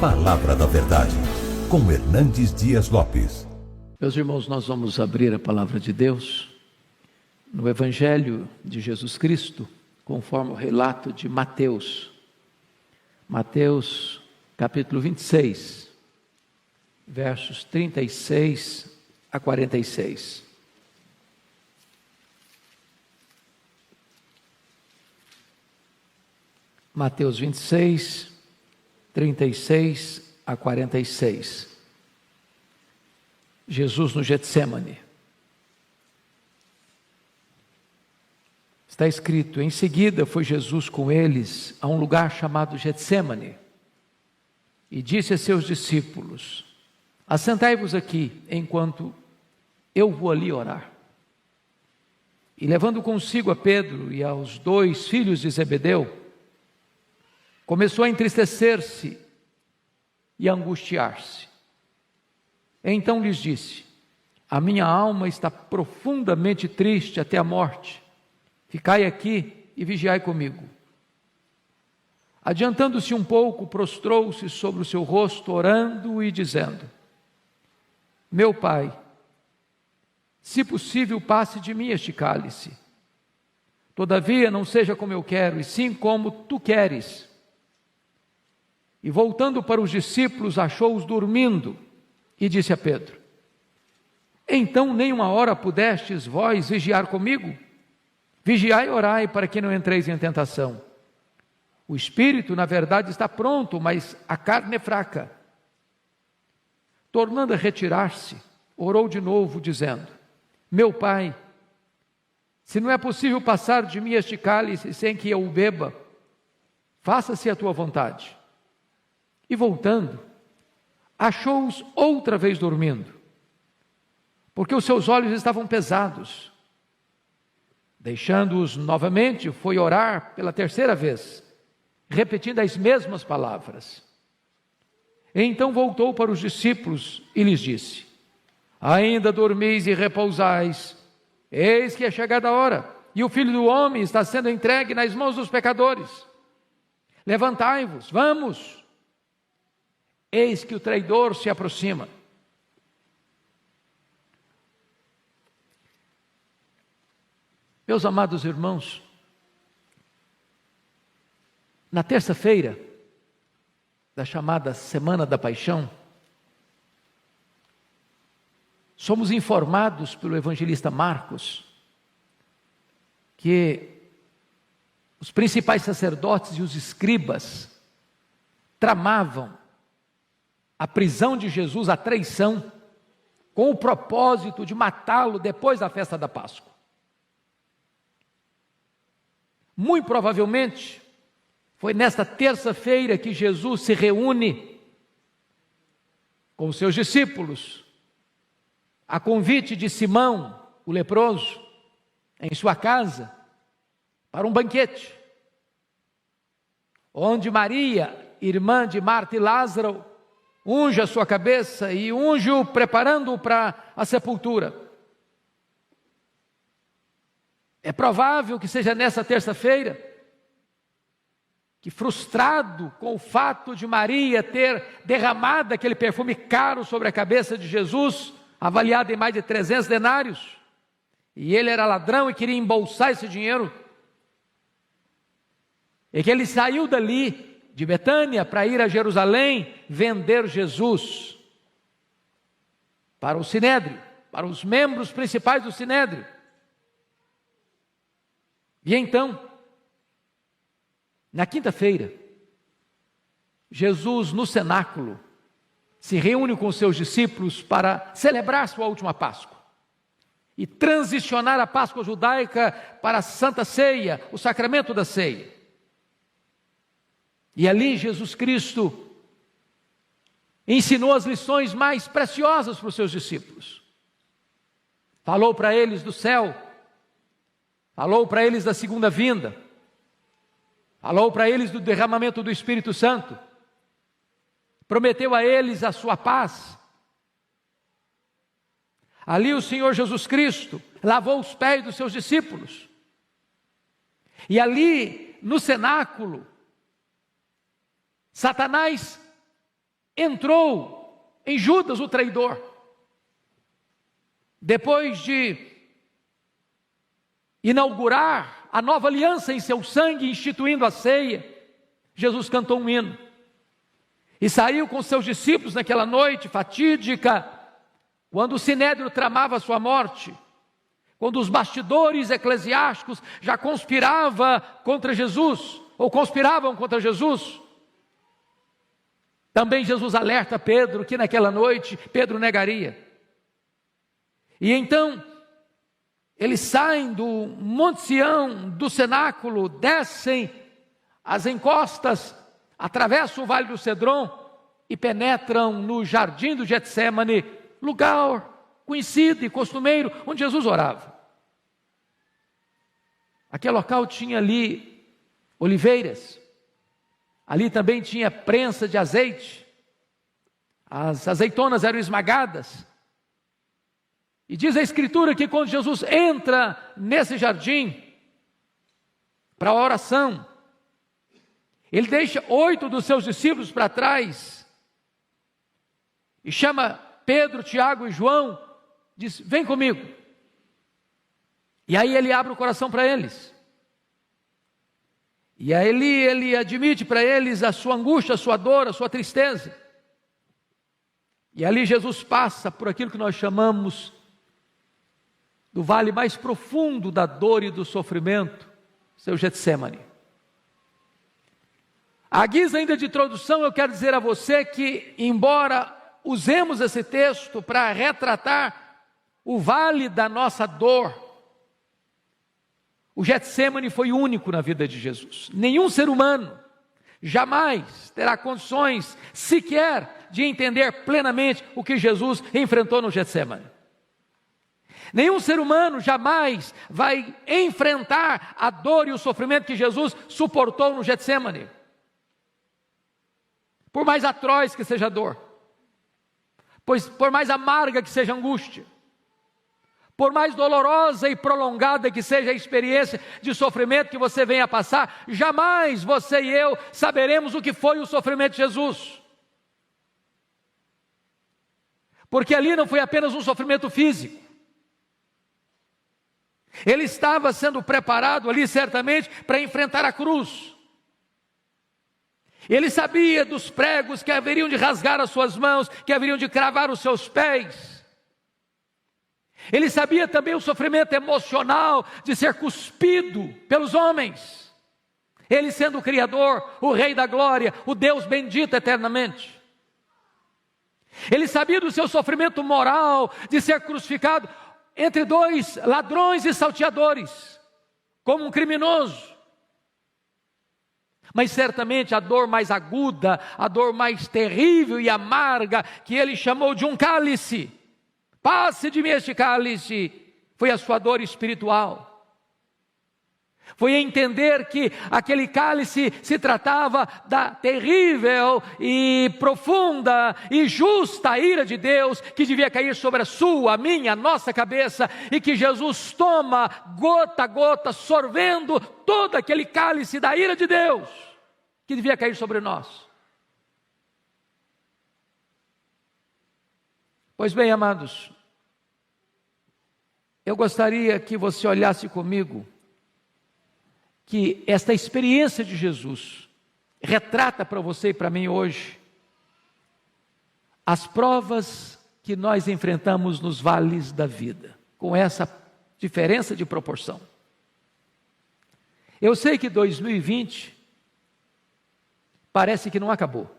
Palavra da Verdade, com Hernandes Dias Lopes. Meus irmãos, nós vamos abrir a Palavra de Deus no Evangelho de Jesus Cristo, conforme o relato de Mateus. Mateus, capítulo 26, versos 36 a 46. Mateus 26, 36 a 46. Jesus no Getsêmani. Está escrito: em seguida foi Jesus com eles a um lugar chamado Getsêmani e disse a seus discípulos: assentai-vos aqui enquanto eu vou ali orar. E levando consigo a Pedro e aos 2 filhos de Zebedeu, começou a entristecer-se e a angustiar-se. Então lhes disse: a minha alma está profundamente triste até a morte. Ficai aqui e vigiai comigo. Adiantando-se um pouco, prostrou-se sobre o seu rosto, orando e dizendo: meu Pai, se possível, passe de mim este cálice. Todavia, não seja como eu quero, e sim como tu queres. E voltando para os discípulos, achou-os dormindo, e disse a Pedro: então nem uma hora pudestes vós vigiar comigo? Vigiai e orai, para que não entreis em tentação. O espírito, na verdade, está pronto, mas a carne é fraca. Tornando a retirar-se, orou de novo, dizendo: meu Pai, se não é possível passar de mim este cálice sem que eu o beba, faça-se a tua vontade. E voltando, achou-os outra vez dormindo, porque os seus olhos estavam pesados. Deixando-os novamente, foi orar pela terceira vez, repetindo as mesmas palavras. Então voltou para os discípulos e lhes disse: ainda dormis e repousais? Eis que é chegada a hora, e o Filho do Homem está sendo entregue nas mãos dos pecadores. Levantai-vos, vamos! Eis que o traidor se aproxima. Meus amados irmãos, na terça-feira da chamada Semana da Paixão, somos informados pelo evangelista Marcos que os principais sacerdotes e os escribas tramavam a prisão de Jesus, a traição, com o propósito de matá-lo depois da festa da Páscoa. Muito provavelmente, foi nesta terça-feira que Jesus se reúne com os seus discípulos, a convite de Simão, o leproso, em sua casa, para um banquete, onde Maria, irmã de Marta e Lázaro, unge a sua cabeça e unge-o preparando-o para a sepultura. É provável que seja nessa terça-feira que, frustrado com o fato de Maria ter derramado aquele perfume caro sobre a cabeça de Jesus, avaliado em mais de 300 denários, e ele era ladrão e queria embolsar esse dinheiro, e que ele saiu dali, de Betânia, para ir a Jerusalém vender Jesus para o Sinédrio, para os membros principais do Sinédrio. E então, na quinta-feira, Jesus no cenáculo se reúne com os seus discípulos para celebrar sua última Páscoa e transicionar a Páscoa judaica para a Santa Ceia, o sacramento da ceia. E ali Jesus Cristo ensinou as lições mais preciosas para os seus discípulos. Falou para eles do céu, falou para eles da segunda vinda, falou para eles do derramamento do Espírito Santo, prometeu a eles a sua paz. Ali o Senhor Jesus Cristo lavou os pés dos seus discípulos. E ali, no cenáculo, Satanás entrou em Judas, o traidor. Depois de inaugurar a nova aliança em seu sangue, instituindo a ceia, Jesus cantou um hino e saiu com seus discípulos naquela noite fatídica, quando o sinédrio tramava a sua morte, quando os bastidores eclesiásticos já conspiravam contra Jesus. Também Jesus alerta Pedro que naquela noite Pedro negaria. E então eles saem do Monte Sião, do cenáculo, descem as encostas, atravessam o Vale do Cedron e penetram no jardim do Getsêmani, lugar conhecido e costumeiro onde Jesus orava. Aquele local tinha ali oliveiras, ali também tinha prensa de azeite, as azeitonas eram esmagadas. E diz a Escritura que quando Jesus entra nesse jardim para a oração, ele deixa 8 dos seus discípulos para trás e chama Pedro, Tiago e João, diz: vem comigo. E aí ele abre o coração para eles. E aí ele admite para eles a sua angústia, a sua dor, a sua tristeza. E ali Jesus passa por aquilo que nós chamamos do vale mais profundo da dor e do sofrimento, seu Getsêmani. À guisa ainda de introdução, eu quero dizer a você que, embora usemos esse texto para retratar o vale da nossa dor, o Getsêmani foi único na vida de Jesus. Nenhum ser humano jamais terá condições sequer de entender plenamente o que Jesus enfrentou no Getsêmani. Nenhum ser humano jamais vai enfrentar a dor e o sofrimento que Jesus suportou no Getsêmani. Por mais atroz que seja a dor, pois por mais amarga que seja a angústia, por mais dolorosa e prolongada que seja a experiência de sofrimento que você venha passar, jamais você e eu saberemos o que foi o sofrimento de Jesus. Porque ali não foi apenas um sofrimento físico. Ele estava sendo preparado ali certamente para enfrentar a cruz. Ele sabia dos pregos que haveriam de rasgar as suas mãos, que haveriam de cravar os seus pés. Ele sabia também o sofrimento emocional de ser cuspido pelos homens. Ele sendo o Criador, o Rei da Glória, o Deus bendito eternamente. Ele sabia do seu sofrimento moral de ser crucificado entre 2 ladrões e salteadores, como um criminoso. Mas certamente a dor mais aguda, a dor mais terrível e amarga, que ele chamou de um cálice, passe de mim este cálice, foi a sua dor espiritual. Foi entender que aquele cálice se tratava da terrível e profunda e justa ira de Deus, que devia cair sobre a sua, a minha, a nossa cabeça, e que Jesus toma gota a gota, sorvendo todo aquele cálice da ira de Deus, que devia cair sobre nós. Pois bem, amados, eu gostaria que você olhasse comigo que esta experiência de Jesus retrata para você e para mim hoje as provas que nós enfrentamos nos vales da vida, com essa diferença de proporção. Eu sei que 2020 parece que não acabou.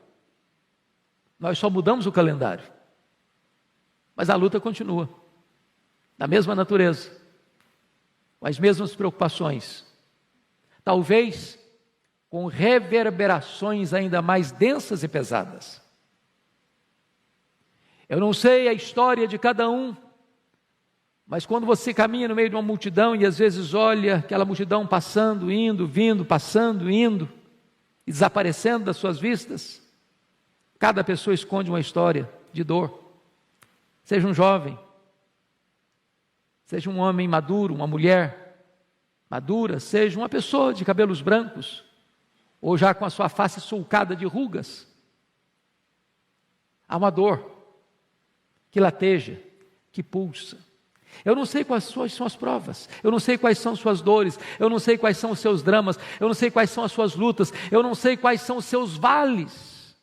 Nós só mudamos o calendário, mas a luta continua, da mesma natureza, com as mesmas preocupações, talvez com reverberações ainda mais densas e pesadas. Eu não sei a história de cada um, mas quando você caminha no meio de uma multidão e às vezes olha aquela multidão passando, indo, vindo, passando, indo e desaparecendo das suas vistas, cada pessoa esconde uma história de dor. Seja um jovem, seja um homem maduro, uma mulher madura, seja uma pessoa de cabelos brancos, ou já com a sua face sulcada de rugas. Há uma dor que lateja, que pulsa. Eu não sei quais são as provas, eu não sei quais são suas dores, eu não sei quais são os seus dramas, eu não sei quais são as suas lutas, eu não sei quais são os seus vales,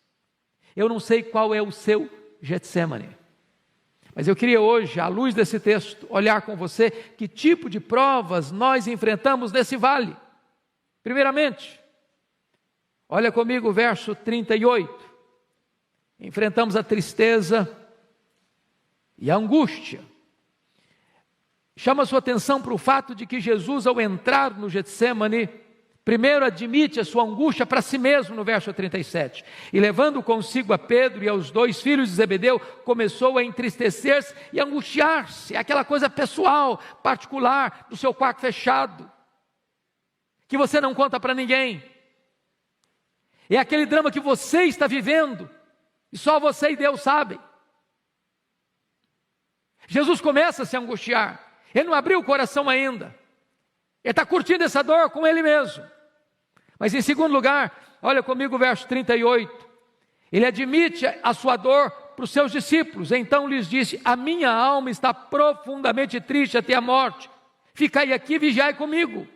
eu não sei qual é o seu Getsêmani. Mas eu queria hoje, à luz desse texto, olhar com você que tipo de provas nós enfrentamos nesse vale. Primeiramente, olha comigo o verso 38. Enfrentamos a tristeza e a angústia. Chama a sua atenção para o fato de que Jesus, ao entrar no Getsêmani, primeiro admite a sua angústia para si mesmo, no verso 37. E levando consigo a Pedro e aos 2 filhos de Zebedeu, começou a entristecer-se e angustiar-se. É aquela coisa pessoal, particular, do seu quarto fechado, que você não conta para ninguém. É aquele drama que você está vivendo, e só você e Deus sabem. Jesus começa a se angustiar. Ele não abriu o coração ainda. Ele está curtindo essa dor com ele mesmo. Mas em segundo lugar, olha comigo o verso 38. Ele admite a sua dor para os seus discípulos. Então lhes disse: a minha alma está profundamente triste até a morte. Ficai aqui e vigiai comigo.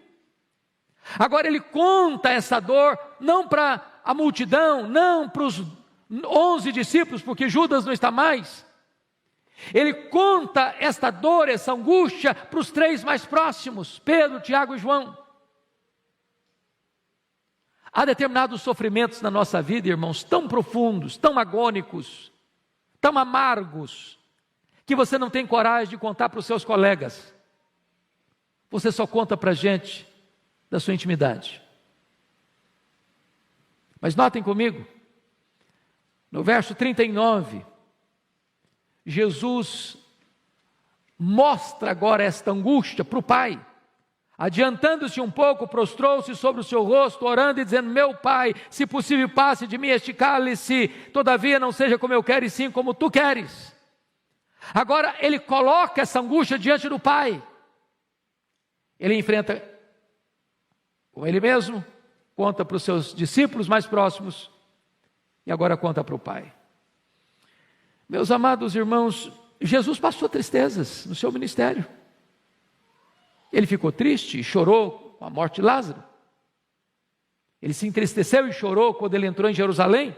Agora ele conta essa dor não para a multidão, não para os 11 discípulos, porque Judas não está mais. Ele conta esta dor, essa angústia para os 3 mais próximos, Pedro, Tiago e João. Há determinados sofrimentos na nossa vida, irmãos, tão profundos, tão agônicos, tão amargos, que você não tem coragem de contar para os seus colegas. Você só conta para a gente da sua intimidade. Mas notem comigo, no verso 39, Jesus mostra agora esta angústia para o Pai. Adiantando-se um pouco, prostrou-se sobre o seu rosto, orando e dizendo: meu Pai, se possível passe de mim este cálice, todavia não seja como eu quero, e sim como tu queres. Agora ele coloca essa angústia diante do Pai. Ele enfrenta com ele mesmo, conta para os seus discípulos mais próximos, e agora conta para o Pai. Meus amados irmãos, Jesus passou tristezas no seu ministério. Ele ficou triste e chorou com a morte de Lázaro. Ele se entristeceu e chorou quando ele entrou em Jerusalém.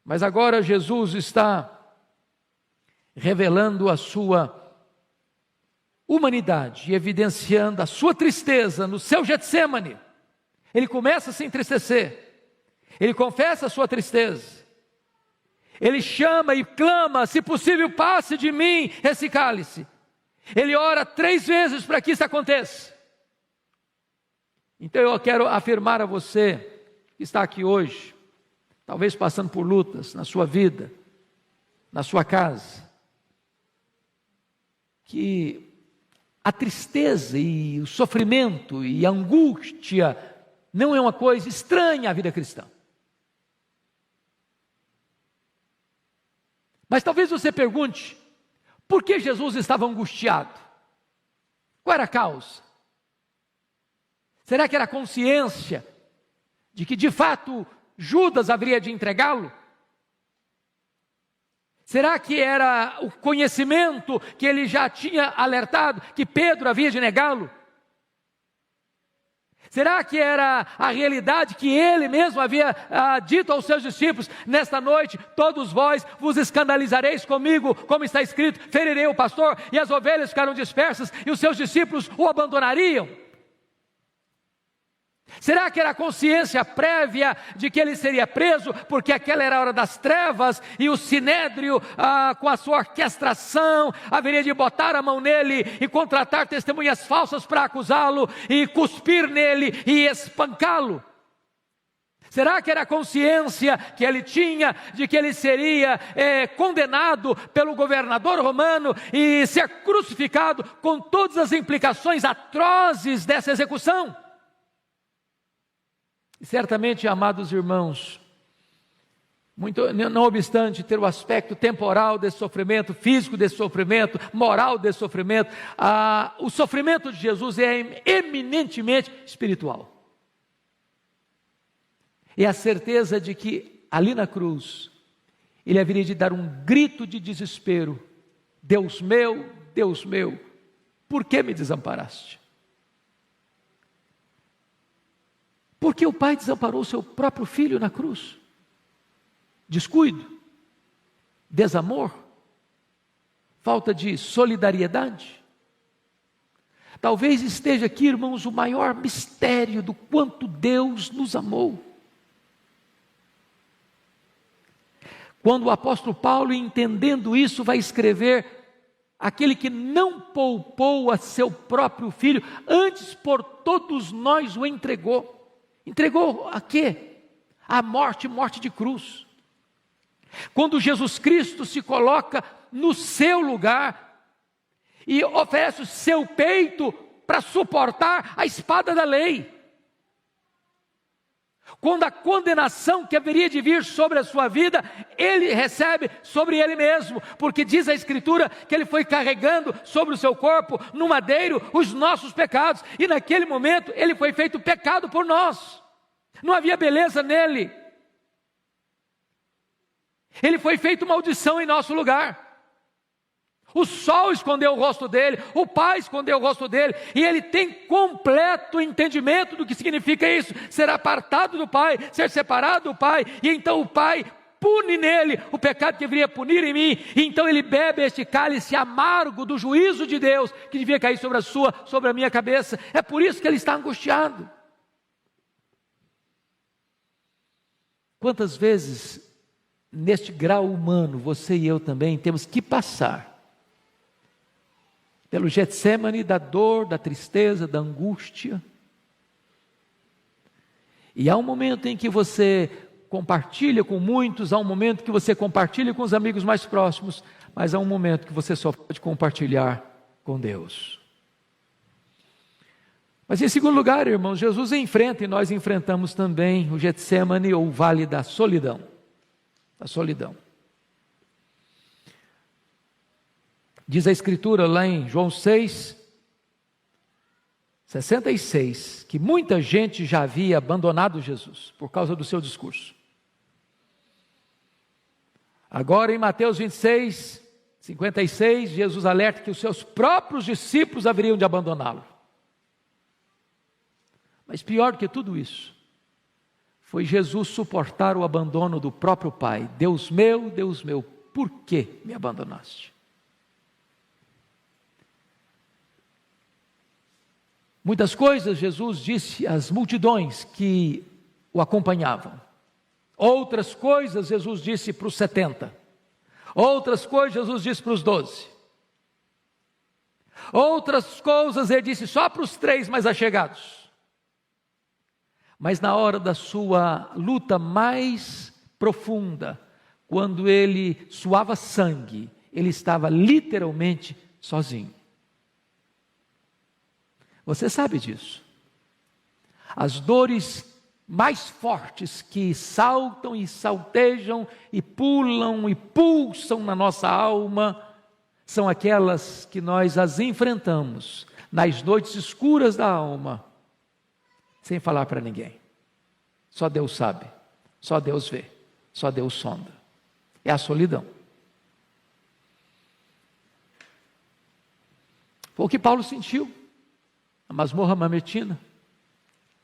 Mas agora Jesus está revelando a sua humanidade e evidenciando a sua tristeza no seu Getsêmani. Ele começa a se entristecer. Ele confessa a sua tristeza. Ele chama e clama: se possível passe de mim esse cálice. Ele ora 3 vezes para que isso aconteça. Então eu quero afirmar a você que está aqui hoje, talvez passando por lutas na sua vida, na sua casa, que a tristeza e o sofrimento e a angústia não é uma coisa estranha à vida cristã. Mas talvez você pergunte: por que Jesus estava angustiado? Qual era a causa? Será que era a consciência de que de fato Judas haveria de entregá-lo? Será que era o conhecimento que ele já tinha alertado que Pedro havia de negá-lo? Será que era a realidade que ele mesmo havia dito aos seus discípulos: nesta noite todos vós vos escandalizareis comigo, como está escrito, ferirei o pastor e as ovelhas ficaram dispersas e os seus discípulos o abandonariam? Será que era a consciência prévia de que ele seria preso, porque aquela era a hora das trevas, e o sinédrio, com a sua orquestração, haveria de botar a mão nele e contratar testemunhas falsas para acusá-lo, e cuspir nele e espancá-lo? Será que era a consciência que ele tinha de que ele seria condenado pelo governador romano e ser crucificado, com todas as implicações atrozes dessa execução? E certamente, amados irmãos, não obstante ter o aspecto temporal desse sofrimento, físico desse sofrimento, moral desse sofrimento, o sofrimento de Jesus é eminentemente espiritual. É a certeza de que ali na cruz ele haveria de dar um grito de desespero: Deus meu, por que me desamparaste? Por que o pai desamparou o seu próprio filho na cruz? Descuido? Desamor? Falta de solidariedade? Talvez esteja aqui, irmãos, o maior mistério do quanto Deus nos amou. Quando o apóstolo Paulo, entendendo isso, vai escrever: aquele que não poupou a seu próprio filho, antes por todos nós o entregou. Entregou a quê? A morte de cruz. Quando Jesus Cristo se coloca no seu lugar e oferece o seu peito para suportar a espada da lei. Quando a condenação que haveria de vir sobre a sua vida, ele recebe sobre ele mesmo, porque diz a Escritura que ele foi carregando sobre o seu corpo, no madeiro, os nossos pecados, e naquele momento ele foi feito pecado por nós. Não havia beleza nele. Ele foi feito maldição em nosso lugar. O sol escondeu o rosto dele, o pai escondeu o rosto dele, e ele tem completo entendimento do que significa isso: ser apartado do pai, ser separado do pai, e então o pai pune nele o pecado que deveria punir em mim, e então ele bebe este cálice amargo do juízo de Deus, que devia cair sobre a minha cabeça. É por isso que ele está angustiado. Quantas vezes, neste grau humano, você e eu também temos que passar pelo Getsemane da dor, da tristeza, da angústia. E há um momento em que você compartilha com muitos, há um momento que você compartilha com os amigos mais próximos, mas há um momento que você só pode compartilhar com Deus. Mas em segundo lugar, irmãos, Jesus enfrenta, e nós enfrentamos também, o Getsemane, ou o vale da solidão. A solidão. Diz a Escritura lá em João 6:66, que muita gente já havia abandonado Jesus por causa do seu discurso. Agora em Mateus 26:56, Jesus alerta que os seus próprios discípulos haveriam de abandoná-lo. Mas pior do que tudo isso, foi Jesus suportar o abandono do próprio Pai. Deus meu, por que me abandonaste? Muitas coisas Jesus disse às multidões que o acompanhavam. Outras coisas Jesus disse para os 70. Outras coisas Jesus disse para os 12. Outras coisas ele disse só para os 3 mais achegados. Mas na hora da sua luta mais profunda, quando ele suava sangue, ele estava literalmente sozinho. Você sabe disso. As dores mais fortes que saltam e saltejam e pulam e pulsam na nossa alma são aquelas que nós as enfrentamos nas noites escuras da alma, sem falar para ninguém. Só Deus sabe, só Deus vê, só Deus sonda. É a solidão. Foi o que Paulo sentiu na masmorra mamertina,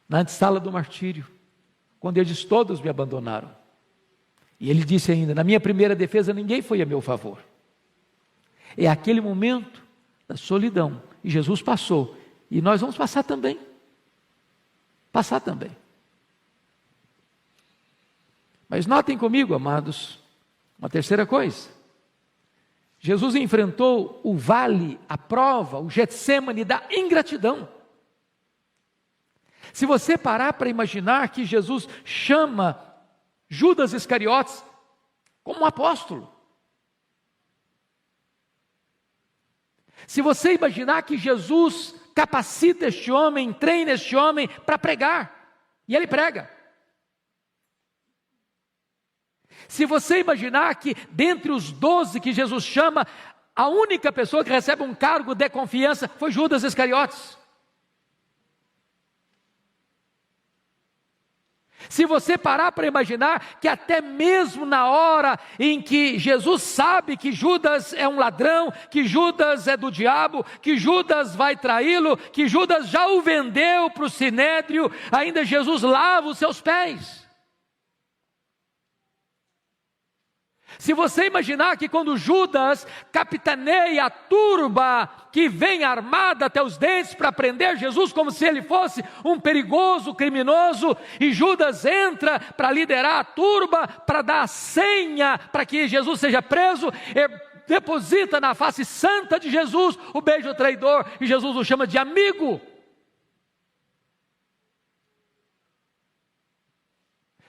na antessala do martírio, quando eles todos me abandonaram. E ele disse ainda: na minha primeira defesa ninguém foi a meu favor. É aquele momento da solidão, e Jesus passou, e nós vamos passar também. Passar também. Mas notem comigo, amados, uma terceira coisa. Jesus enfrentou o vale, a prova, o Getsemane da ingratidão. Se você parar para imaginar que Jesus chama Judas Iscariotes como um apóstolo. Se você imaginar que Jesus capacita este homem, treina este homem para pregar, e ele prega. Se você imaginar que dentre os 12 que Jesus chama, a única pessoa que recebe um cargo de confiança foi Judas Iscariotes. Se você parar para imaginar que até mesmo na hora em que Jesus sabe que Judas é um ladrão, que Judas é do diabo, que Judas vai traí-lo, que Judas já o vendeu para o sinédrio, ainda Jesus lava os seus pés. Se você imaginar que quando Judas capitaneia a turba que vem armada até os dentes para prender Jesus como se ele fosse um perigoso criminoso, e Judas entra para liderar a turba, para dar a senha para que Jesus seja preso, deposita na face santa de Jesus o beijo traidor, e Jesus o chama de amigo.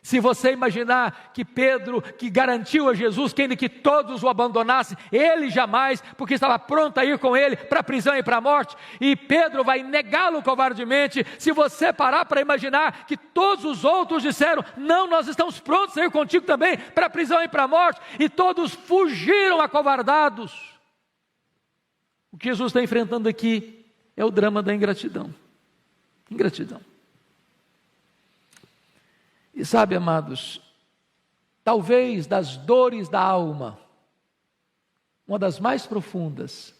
Se você imaginar que Pedro, que garantiu a Jesus que ainda que todos o abandonassem, ele jamais, porque estava pronto a ir com ele para a prisão e para a morte, e Pedro vai negá-lo covardemente. Se você parar para imaginar que todos os outros disseram, não, nós estamos prontos a ir contigo também para a prisão e para a morte, e todos fugiram acovardados. O que Jesus está enfrentando aqui é o drama da ingratidão. Ingratidão. E sabe, amados, talvez das dores da alma, uma das mais profundas,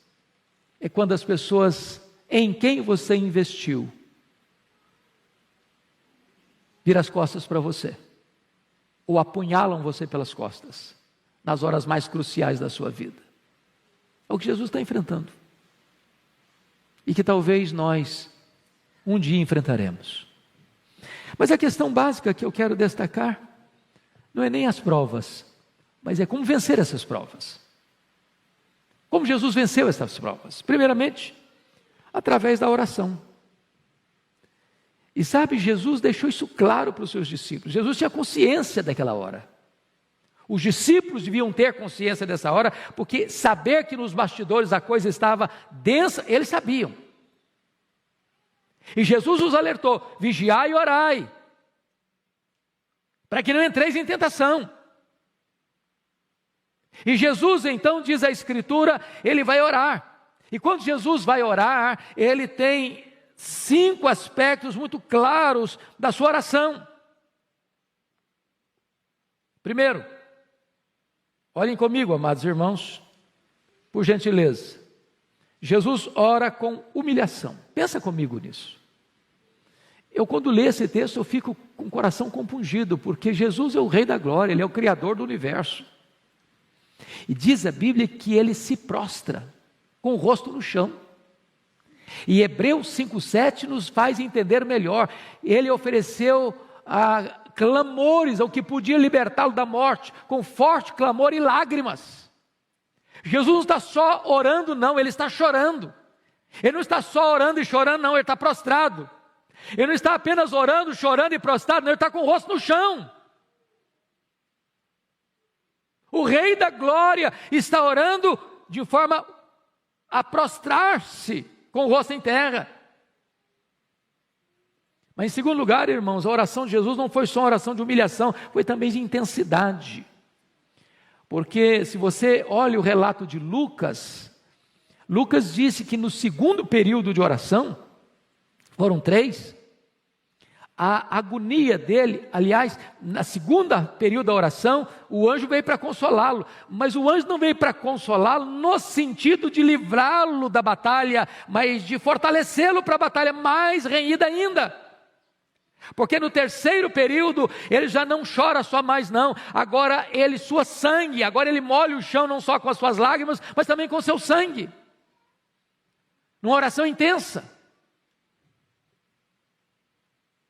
é quando as pessoas em quem você investiu, viram as costas para você, ou apunhalam você pelas costas, nas horas mais cruciais da sua vida. É o que Jesus está enfrentando, e que talvez nós um dia enfrentaremos. Mas a questão básica que eu quero destacar não é nem as provas, mas é como vencer essas provas. Como Jesus venceu essas provas? Primeiramente, através da oração. E sabe, Jesus deixou isso claro para os seus discípulos. Jesus tinha consciência daquela hora. Os discípulos deviam ter consciência dessa hora, porque saber que nos bastidores a coisa estava densa, eles sabiam. E Jesus os alertou, vigiai e orai, para que não entreis em tentação. E Jesus então, diz a Escritura, ele vai orar. E quando Jesus vai orar, ele tem 5 aspectos muito claros da sua oração. Primeiro, olhem comigo, amados irmãos, por gentileza. Jesus ora com humilhação. Pensa comigo nisso. Eu, quando leio esse texto, eu fico com o coração compungido, porque Jesus é o Rei da Glória, Ele é o Criador do universo. E diz a Bíblia que Ele se prostra, com o rosto no chão. E Hebreus 5,7 nos faz entender melhor. Ele ofereceu clamores ao que podia libertá-lo da morte, com forte clamor e lágrimas. Jesus não está só orando, não, Ele está chorando. Ele não está só orando e chorando, não, Ele está prostrado. Ele não está apenas orando, chorando e prostrado, não, Ele está com o rosto no chão. O Rei da Glória está orando de forma a prostrar-se, com o rosto em terra. Mas em segundo lugar, irmãos, a oração de Jesus não foi só uma oração de humilhação, foi também de intensidade. Porque se você olha o relato de Lucas, Lucas disse que no segundo período de oração, foram 3, a agonia dele, aliás, na segunda período da oração, o anjo veio para consolá-lo, mas o anjo não veio para consolá-lo no sentido de livrá-lo da batalha, mas de fortalecê-lo para a batalha mais renhida ainda. Porque no terceiro período, ele já não chora só mais não, agora ele sua sangue, agora ele molha o chão não só com as suas lágrimas, mas também com o seu sangue. Numa oração intensa.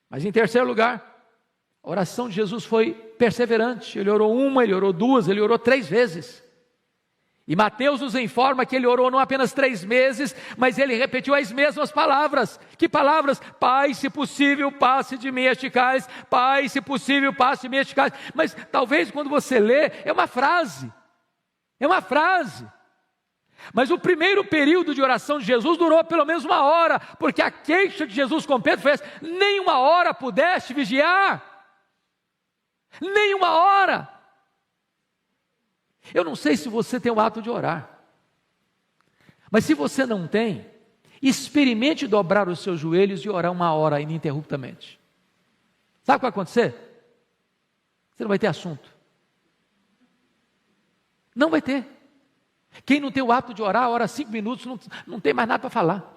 Mas em terceiro lugar, a oração de Jesus foi perseverante. Ele orou 1, ele orou 2, ele orou 3 vezes. E Mateus nos informa que ele orou não apenas 3 vezes, mas ele repetiu as mesmas palavras. Que palavras? Pai, se possível, passe de mim este cálice. Pai, se possível, passe de mim este cálice. Mas talvez quando você lê, é uma frase. É uma frase. Mas o primeiro período de oração de Jesus durou pelo menos 1 hora, porque a queixa de Jesus com Pedro foi essa: nem 1 hora pudeste vigiar, nem 1 hora. Eu não sei se você tem o hábito de orar, mas se você não tem, experimente dobrar os seus joelhos e orar 1 hora ininterruptamente. Sabe o que vai acontecer? Você não vai ter assunto. Não vai ter. Quem não tem o hábito de orar, ora 5 minutos, não tem mais nada para falar.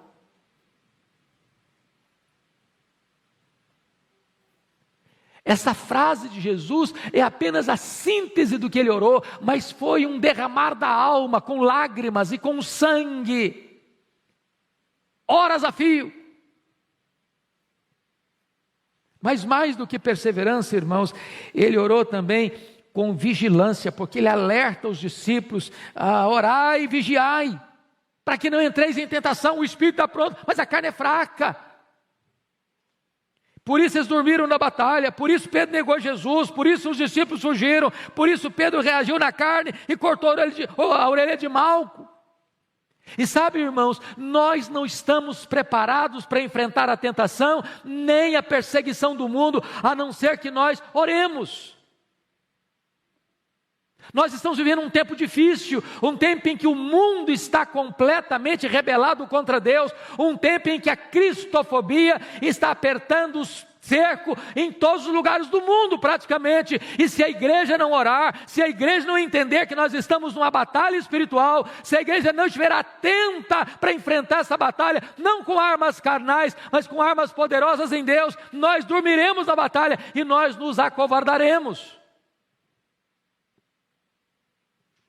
Essa frase de Jesus é apenas a síntese do que ele orou, mas foi um derramar da alma, com lágrimas e com sangue, horas a fio. Mas mais do que perseverança, irmãos, ele orou também com vigilância, porque ele alerta os discípulos a orar e vigiai, para que não entreis em tentação. O espírito está pronto, mas a carne é fraca. Por isso eles dormiram na batalha, por isso Pedro negou Jesus, por isso os discípulos fugiram, por isso Pedro reagiu na carne e cortou a orelha de Malco. E sabe, irmãos, nós não estamos preparados para enfrentar a tentação, nem a perseguição do mundo, a não ser que nós oremos. Nós estamos vivendo um tempo difícil, um tempo em que o mundo está completamente rebelado contra Deus, um tempo em que a cristofobia está apertando os cerco em todos os lugares do mundo praticamente, e se a igreja não orar, se a igreja não entender que nós estamos numa batalha espiritual, se a igreja não estiver atenta para enfrentar essa batalha, não com armas carnais, mas com armas poderosas em Deus, nós dormiremos na batalha e nós nos acovardaremos.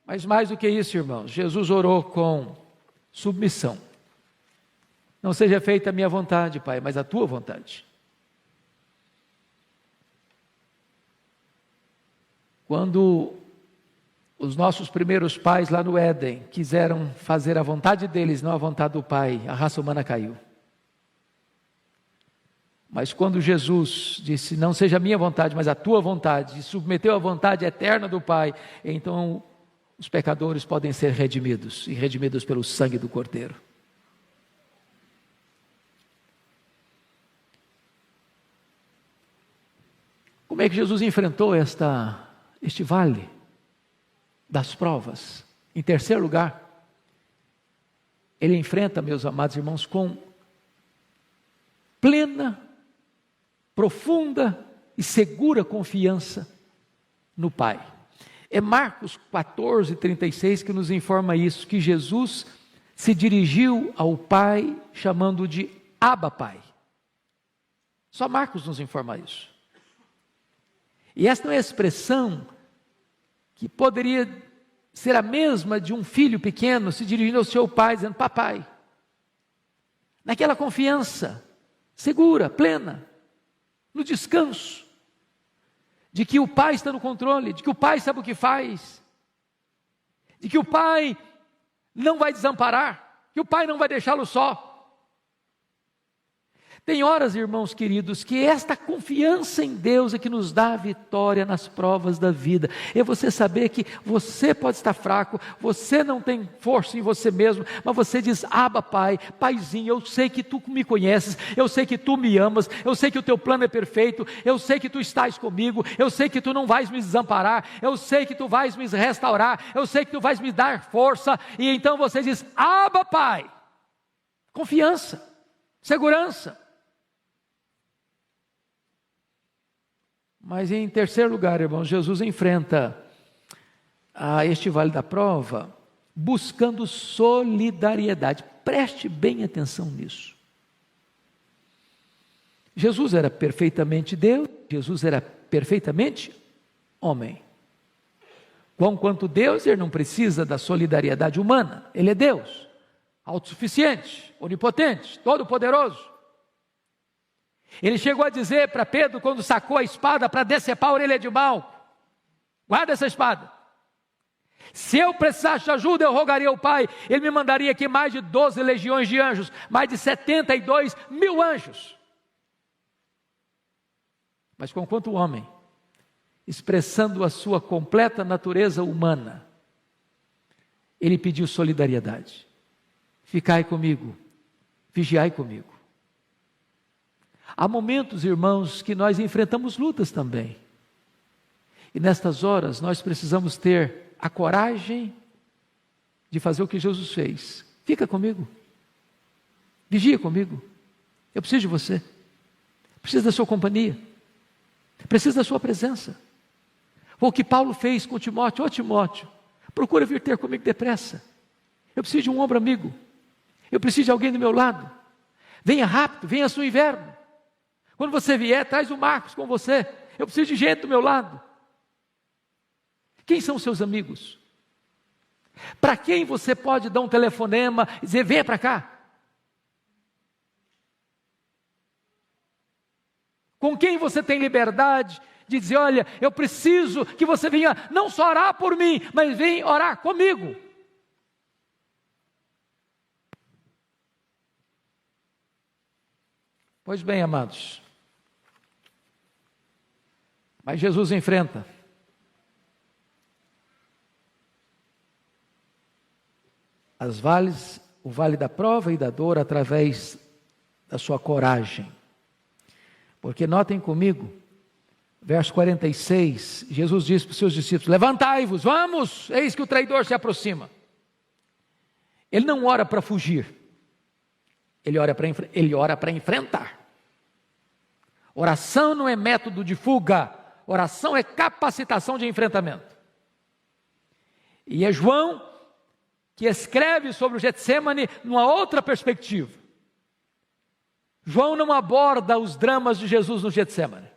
Mas mais do que isso, irmãos, Jesus orou com submissão. Não seja feita a minha vontade, Pai, mas a tua vontade. Quando os nossos primeiros pais lá no Éden quiseram fazer a vontade deles, não a vontade do Pai, a raça humana caiu. Mas quando Jesus disse, não seja a minha vontade, mas a tua vontade, e submeteu à vontade eterna do Pai, então os pecadores podem ser redimidos, e redimidos pelo sangue do Cordeiro. Como é que Jesus enfrentou este vale das provas? Em terceiro lugar, ele enfrenta, meus amados irmãos, com plena, profunda e segura confiança no Pai. É Marcos 14:36 que nos informa isso, que Jesus se dirigiu ao Pai chamando de Abba Pai. Só Marcos nos informa isso. E esta é uma expressão que poderia ser a mesma de um filho pequeno se dirigindo ao seu pai, dizendo papai. Naquela confiança segura, plena, no descanso, de que o pai está no controle, de que o pai sabe o que faz, de que o pai não vai desamparar, que o pai não vai deixá-lo só. Tem horas, irmãos queridos, que esta confiança em Deus é que nos dá a vitória nas provas da vida. É você saber que você pode estar fraco, você não tem força em você mesmo, mas você diz, Abba Pai, Paizinho, eu sei que Tu me conheces, eu sei que Tu me amas, eu sei que o Teu plano é perfeito, eu sei que Tu estás comigo, eu sei que Tu não vais me desamparar, eu sei que Tu vais me restaurar, eu sei que Tu vais me dar força, e então você diz, Abba Pai, confiança, segurança. Mas em terceiro lugar, irmãos, Jesus enfrenta este vale da prova buscando solidariedade. Preste bem atenção nisso. Jesus era perfeitamente Deus, Jesus era perfeitamente homem. Quanto Deus, ele não precisa da solidariedade humana, ele é Deus, autossuficiente, onipotente, todo-poderoso. Ele chegou a dizer para Pedro, quando sacou a espada para decepar a orelha de Malco, guarda essa espada, se eu precisasse de ajuda eu rogaria ao Pai, Ele me mandaria aqui mais de 12 legiões de anjos, mais de 72 mil anjos. Mas conquanto o homem, expressando a sua completa natureza humana, ele pediu solidariedade, ficai comigo, vigiai comigo. Há momentos, irmãos, que nós enfrentamos lutas também. E nestas horas nós precisamos ter a coragem de fazer o que Jesus fez. Fica comigo. Vigia comigo. Eu preciso de você. Preciso da sua companhia. Preciso da sua presença. Foi o que Paulo fez com Timóteo. Ô Timóteo, procura vir ter comigo depressa. Eu preciso de um ombro amigo. Eu preciso de alguém do meu lado. Venha rápido, venha no inverno. Quando você vier, traz o Marcos com você. Eu preciso de gente do meu lado. Quem são os seus amigos? Para quem você pode dar um telefonema e dizer, venha para cá? Com quem você tem liberdade de dizer, olha, eu preciso que você venha não só orar por mim, mas venha orar comigo. Pois bem, amados, mas Jesus enfrenta o vale da prova e da dor através da sua coragem. Porque notem comigo, verso 46, Jesus diz para os seus discípulos, levantai-vos, vamos, eis que o traidor se aproxima. Ele não ora para fugir, ele ora para enfrentar. Oração não é método de fuga, oração é capacitação de enfrentamento. E é João que escreve sobre o Getsêmani numa outra perspectiva. João não aborda os dramas de Jesus no Getsêmani.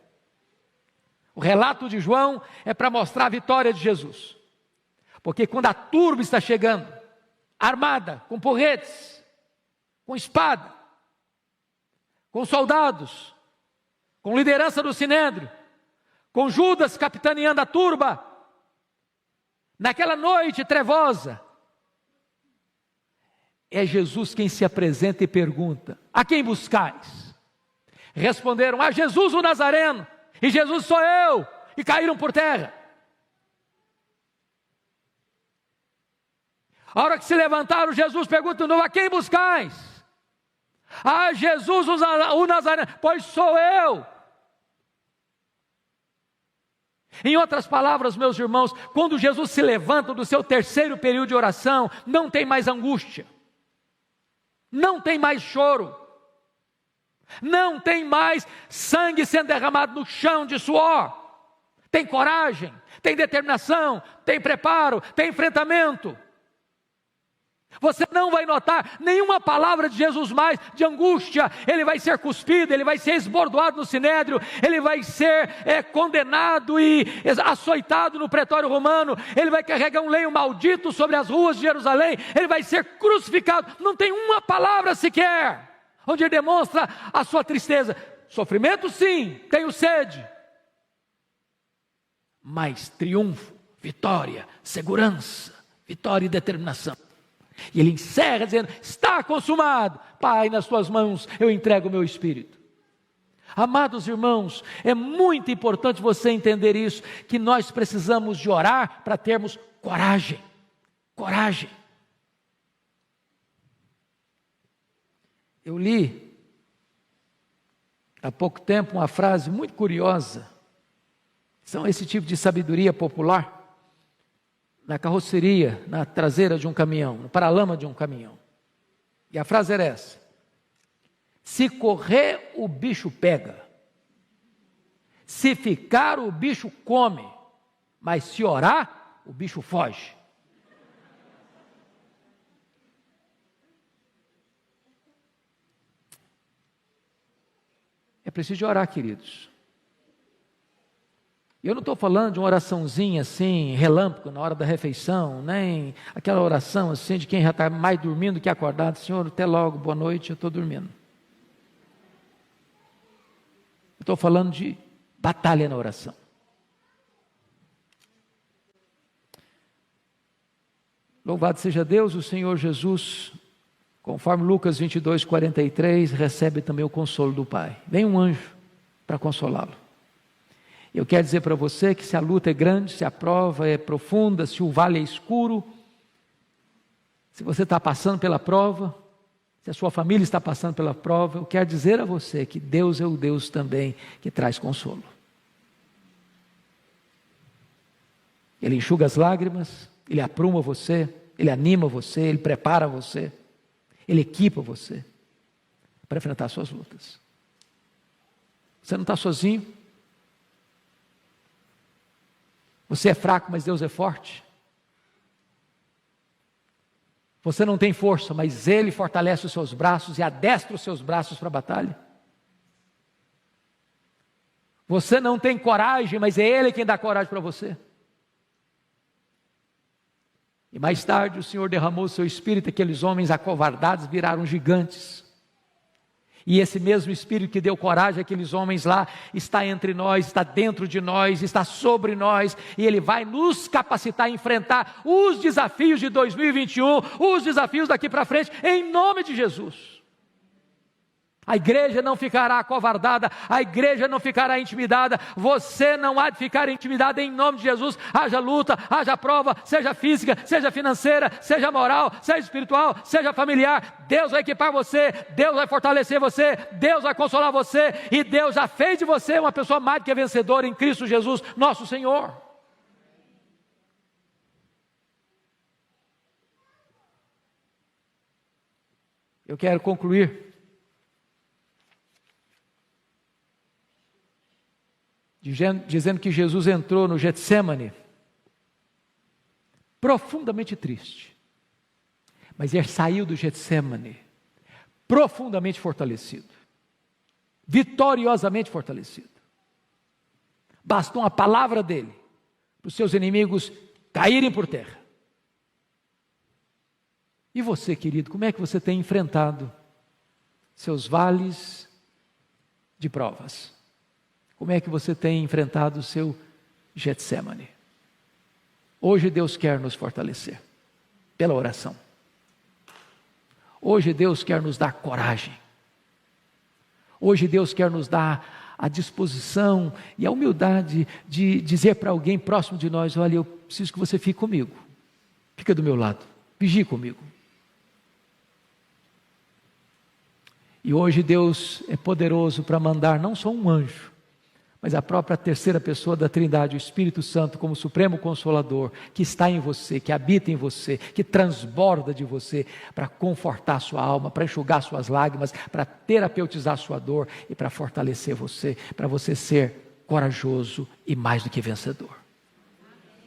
O relato de João é para mostrar a vitória de Jesus. Porque quando a turba está chegando, armada, com porretes, com espada, com soldados, com liderança do Sinédrio, com Judas capitaneando a turba, naquela noite trevosa, é Jesus quem se apresenta e pergunta, a quem buscais? Responderam, a Jesus o Nazareno, e Jesus sou eu, e caíram por terra. A hora que se levantaram, Jesus pergunta de novo, a quem buscais? A Jesus o Nazareno, pois sou eu. Em outras palavras, meus irmãos, quando Jesus se levanta do seu terceiro período de oração, não tem mais angústia. Não tem mais choro, não tem mais sangue sendo derramado no chão de suor, tem coragem, tem determinação, tem preparo, tem enfrentamento. Você não vai notar nenhuma palavra de Jesus mais de angústia. Ele vai ser cuspido, ele vai ser esbordoado no sinédrio, ele vai ser condenado e açoitado no pretório romano, ele vai carregar um lenho maldito sobre as ruas de Jerusalém, ele vai ser crucificado. Não tem uma palavra sequer onde ele demonstra a sua tristeza. Sofrimento sim, tenho sede, mas triunfo, vitória, segurança, vitória e determinação. E ele encerra dizendo, está consumado, Pai, nas tuas mãos eu entrego o meu espírito. Amados irmãos, é muito importante você entender isso, que nós precisamos de orar para termos coragem, coragem. Eu li há pouco tempo uma frase muito curiosa, são esse tipo de sabedoria popular, na carroceria, na traseira de um caminhão, no paralama de um caminhão. E a frase era essa: se correr, o bicho pega. Se ficar, o bicho come. Mas se orar, o bicho foge. É preciso de orar, queridos. Eu não estou falando de uma oraçãozinha assim, relâmpago, na hora da refeição, nem aquela oração assim de quem já está mais dormindo que acordado. Senhor, até logo, boa noite, eu estou dormindo. Estou falando de batalha na oração. Louvado seja Deus, o Senhor Jesus, conforme Lucas 22, 43, recebe também o consolo do Pai. Vem um anjo para consolá-lo. Eu quero dizer para você que se a luta é grande, se a prova é profunda, se o vale é escuro, se você está passando pela prova, se a sua família está passando pela prova, eu quero dizer a você que Deus é o Deus também que traz consolo. Ele enxuga as lágrimas, Ele apruma você, Ele anima você, Ele prepara você, Ele equipa você para enfrentar suas lutas. Você não está sozinho. Você é fraco, mas Deus é forte. Você não tem força, mas Ele fortalece os seus braços e adestra os seus braços para a batalha. Você não tem coragem, mas é Ele quem dá coragem para você. E mais tarde o Senhor derramou o seu Espírito, aqueles homens acovardados viraram gigantes. E esse mesmo Espírito que deu coragem àqueles homens lá, está entre nós, está dentro de nós, está sobre nós, e Ele vai nos capacitar a enfrentar os desafios de 2021, os desafios daqui para frente, em nome de Jesus. A igreja não ficará acovardada, a igreja não ficará intimidada, você não há de ficar intimidado em nome de Jesus. Haja luta, haja prova, seja física, seja financeira, seja moral, seja espiritual, seja familiar. Deus vai equipar você, Deus vai fortalecer você, Deus vai consolar você, e Deus já fez de você uma pessoa mais do que vencedora em Cristo Jesus, nosso Senhor. Eu quero concluir dizendo que Jesus entrou no Getsêmani profundamente triste, mas ele saiu do Getsêmani profundamente fortalecido, vitoriosamente fortalecido. Bastou uma palavra dele para os seus inimigos caírem por terra. E você, querido, como é que você tem enfrentado seus vales de provas? Como é que você tem enfrentado o seu Getsêmani? Hoje Deus quer nos fortalecer pela oração. Hoje Deus quer nos dar coragem. Hoje Deus quer nos dar a disposição e a humildade de dizer para alguém próximo de nós: olha, eu preciso que você fique comigo. Fica do meu lado, vigie comigo. E hoje Deus é poderoso para mandar não só um anjo, mas a própria terceira pessoa da Trindade, o Espírito Santo, como Supremo Consolador, que está em você, que habita em você, que transborda de você, para confortar sua alma, para enxugar suas lágrimas, para terapeutizar sua dor e para fortalecer você, para você ser corajoso e mais do que vencedor.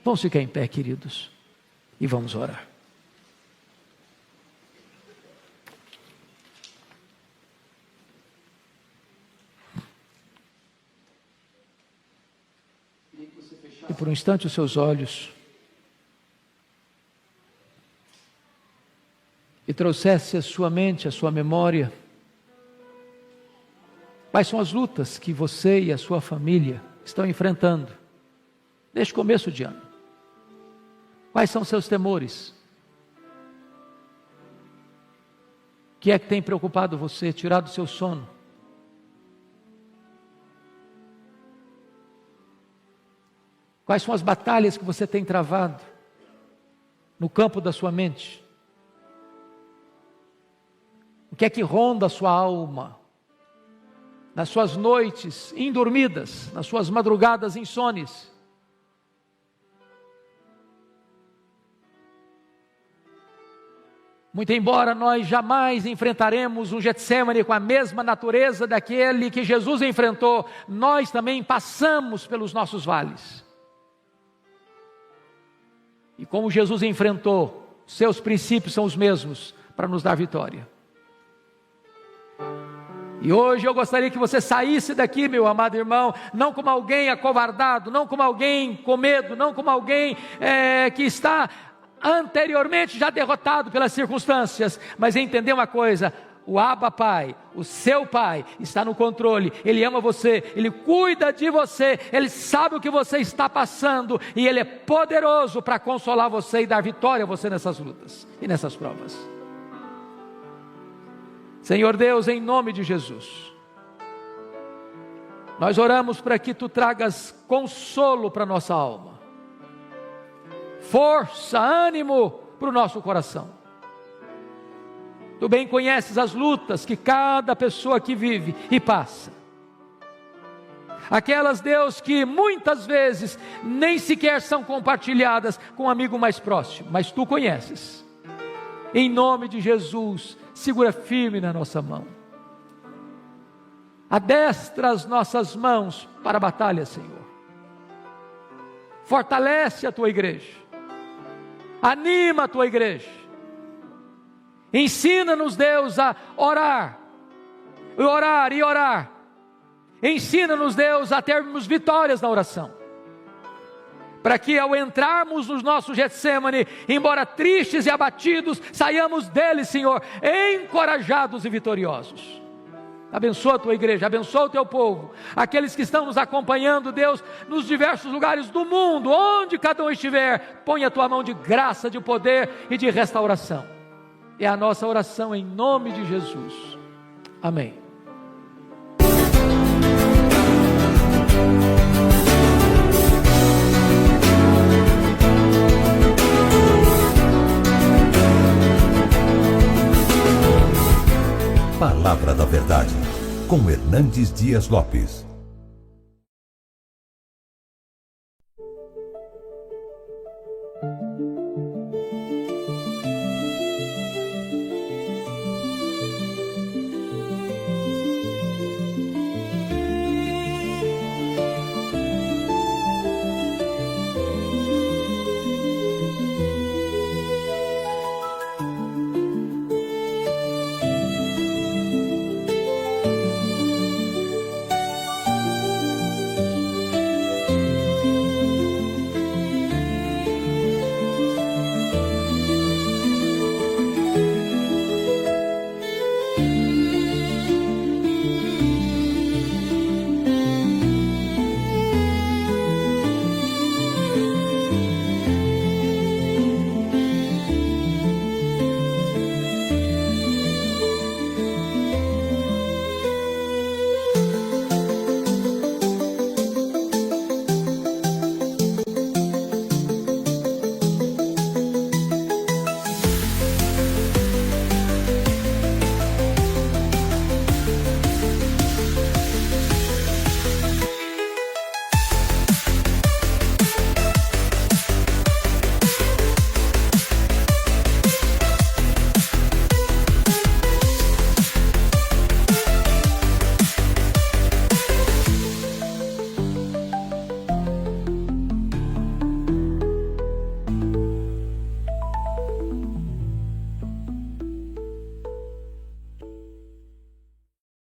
Vamos ficar em pé, queridos, e vamos orar. E por um instante os seus olhos e trouxesse à sua mente, à sua memória, quais são as lutas que você e a sua família estão enfrentando neste começo de ano. Quais são seus temores? O que é que tem preocupado você, tirado o seu sono? Quais são as batalhas que você tem travado no campo da sua mente? O que é que ronda a sua alma? Nas suas noites indormidas, nas suas madrugadas insones? Muito embora nós jamais enfrentaremos um Getsêmani com a mesma natureza daquele que Jesus enfrentou, nós também passamos pelos nossos vales. E como Jesus enfrentou, seus princípios são os mesmos para nos dar vitória. E hoje eu gostaria que você saísse daqui, meu amado irmão, não como alguém acovardado, não como alguém com medo, não como alguém que está anteriormente já derrotado pelas circunstâncias, mas entender uma coisa: o Abba Pai, o seu Pai, está no controle. Ele ama você, Ele cuida de você, Ele sabe o que você está passando, e Ele é poderoso para consolar você e dar vitória a você nessas lutas e nessas provas. Senhor Deus, em nome de Jesus, nós oramos para que Tu tragas consolo para a nossa alma, força, ânimo para o nosso coração. Tu bem conheces as lutas que cada pessoa aqui vive e passa. Aquelas, Deus, que muitas vezes nem sequer são compartilhadas com um amigo mais próximo, mas Tu conheces. Em nome de Jesus, segura firme na nossa mão. Adestra as nossas mãos para a batalha, Senhor. Fortalece a tua igreja. Anima a tua igreja. Ensina-nos, Deus, a orar. Orar e orar. Ensina-nos, Deus, a termos vitórias na oração. Para que ao entrarmos no nosso Getsemane, embora tristes e abatidos, saiamos dele, Senhor, encorajados e vitoriosos. Abençoa a tua igreja, abençoa o teu povo, aqueles que estão nos acompanhando, Deus, nos diversos lugares do mundo, onde cada um estiver, põe a tua mão de graça, de poder e de restauração. É a nossa oração em nome de Jesus. Amém. Palavra da Verdade, com Hernandes Dias Lopes.